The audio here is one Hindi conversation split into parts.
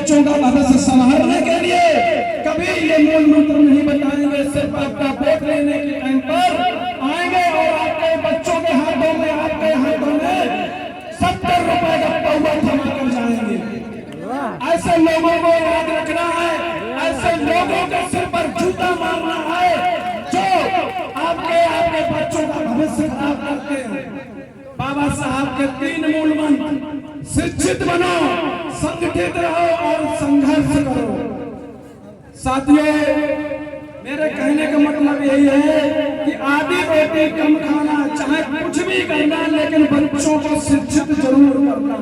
बच्चों का भविष्य संभालने के लिए कभी ये मूल मंत्र नहीं बताएंगे। सिर्फ आपका वोट लेने के टाइम पर आएंगे और आपके बच्चों के हाथों में, आपके हाथों में 70 रुपए का पौवा थमा कर जाएंगे। ऐसे लोगों को याद रखना है, ऐसे लोगों के सिर पर जूता मारना है जो आपके बच्चों का भविष्य खराब करते हैं। बाबा साहब के 3 मूल मंत्र, शिक्षित बनो, संगठित रहो और संघर्ष करो। साथियों, मेरे कहने का मतलब यही है कि आधी रोटी कम खाना, चाहे कुछ भी करना, लेकिन बच्चों को शिक्षित जरूर करना।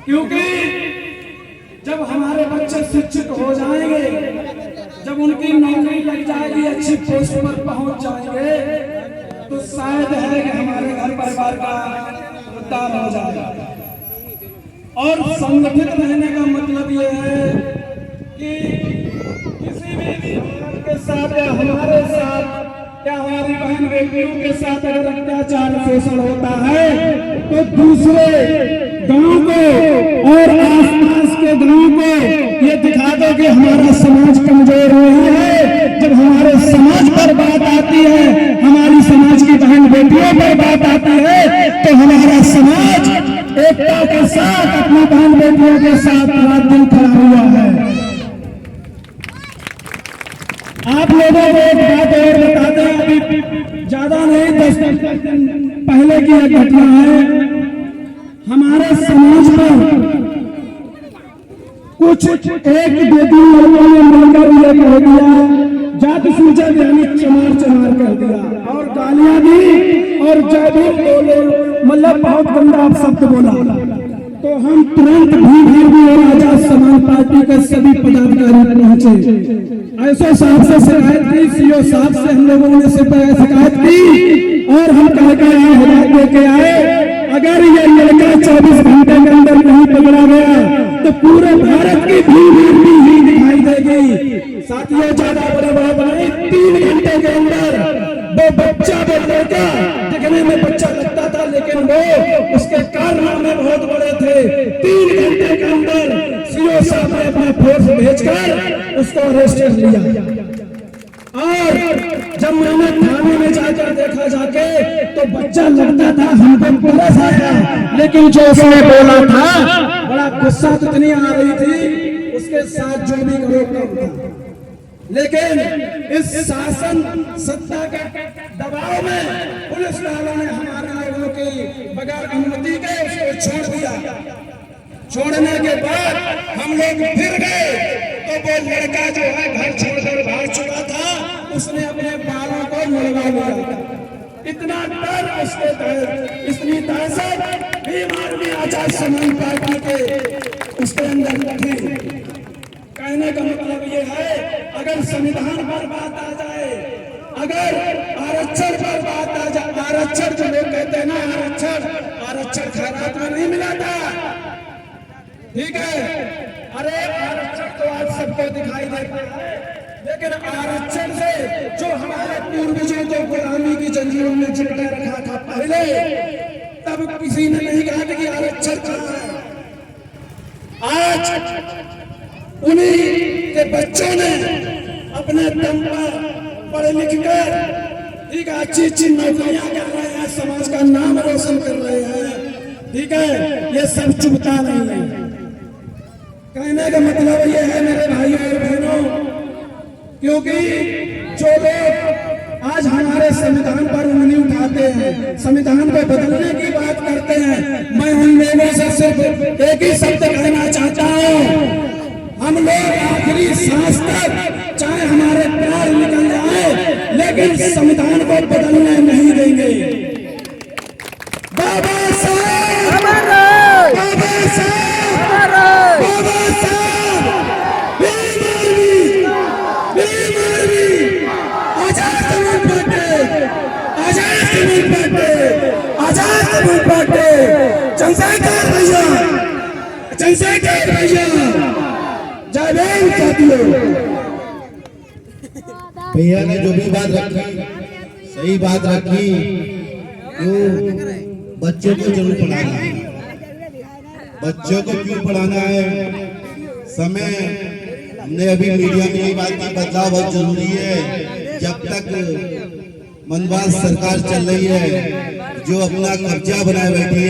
क्योंकि जब हमारे बच्चे शिक्षित हो जाएंगे, जब उनकी नौकरी लग जाएगी, अच्छी पोस्ट पर पहुंच जाएंगे, तो शायद है कि हमारे घर परिवार का उद्धार हो जाएगा। और संगठित रहने का मतलब यह है कि किसी भी के साथ या हमारे साथ या हमारी बहन बेटियों के साथ अगर अत्याचार शोषण होता है तो दूसरे गांव को और आसपास के गांव को ये दिखा दो कि हमारा समाज कमजोर नहीं है। जब हमारे समाज पर बात आती है, हमारी समाज की बहन बेटियों पर बात आती है, तो हमारा समाज एकता के साथ अपनी बहन बेटियों के साथ रात दिन खड़ा हुआ है। आप लोगों को एक बात और बताते हैं, अभी ज्यादा नहीं, 10 दिन पहले की एक घटना है। हमारे समाज पर कुछ एक बेटी लोगों ने मिलकर ये कह दिया, जाति सूचक यानी चमार चमार कर दिया और गालियां दी और जय भीम बोले, मतलब बहुत गंदा शब्द बोला। तो हम तुरंत भी और आजाद समाज पार्टी के सभी पदाधिकारी पहुंचे। ऐसो साहब से शिकायत की, सीओ साहब से हम लोगों ने शिकायत की और हम कहकर हिदायत लेके आए, अगर ये लड़का 24 घंटे के अंदर नहीं पकड़ा गया तो पूरे भारत की भीड़ ही दिखाई देगी। साथियों, ज्यादा बड़े बात नहीं, 3 घंटे के अंदर वो बच्चा, वो लड़का दिखने में बच्चा लगता था, लेकिन वो उसके कारनामे बहुत बड़े थे। 3 घंटे के अंदर सीओ साहब ने अपना फोर्स भेजकर उसको अरेस्ट कर लिया। और जब मैंने थाने में जाकर देखा जाके, तो बच्चा लगता था हमको पुलिस आया, लेकिन जो उसने बोला था, बड़ा गुस्सा तो इतनी आ रही थी, उसके साथ जो भी करो कम था। लेकिन इस शासन सत्ता के दबाव में पुलिस वालों ने हमारे लोगों की बगैर अनुमति के उसको छोड़ दिया। छोड़ने के बाद हम लोग फिर गए तो वो लड़का जो है घर छोड़कर भाग चुका था, उसने अपने बालों को मुड़वा लिया। इतना डर उसके इतनी दहशत बीमार में आजाद समाज पार्टी के उसके अंदर थी। कहने का मतलब ये है, अगर संविधान पर बात आ जाए, अगर आरक्षण पर बात आ जाए, आरक्षण जो लोग कहते हैं ना, आरक्षण खैरात में नहीं मिला था, ठीक है। अरे आरक्षण तो आज सबको दिखाई देता है, लेकिन आरक्षण से जो हमारे पूर्वजों को गुलामी की जंजीरों में जकड़े रखा था पहले, तब किसी ने नहीं कहा कि आरक्षण कहां है। आज उन्हीं के बच्चों ने अपने दम पर पढ़ लिख कर ठीक है, अच्छी नौकरियां कर रहे हैं, समाज का नाम रोशन कर रहे हैं, ठीक है। ये सब चुभता नहीं है। कहने का मतलब ये है मेरे भाइयों और बहनों, क्योंकि जो लोग आज हमारे संविधान पर उंगली उठाते हैं, संविधान को बदलने की बात करते हैं, मैं उन लोगों से सिर्फ एक ही शब्द कहना चाहता हूँ, हम लोग आखिरी सांस तक चाहे हमारे प्राण निकल जाए, लेकिन संविधान को बदलने नहीं देंगे। बाबा साहब, बाबा साहब, बाबा साहब, Azad Samaj party, Azad Samaj party, Azad Samaj party, Chandrashekhar भैया, चंद्रशेखर भैया, जय भीम। साथियों, भैया ने जो भी बात रखी, सही बात रखी, तो बच्चों को जरूर पढ़ाना है। बच्चों को क्यों पढ़ाना है? समय हमने अभी मीडिया में ये बात की, बदलाव बहुत जरूरी है। जब तक मनवास सरकार चल रही है जो अपना कब्जा बनाए बैठी है,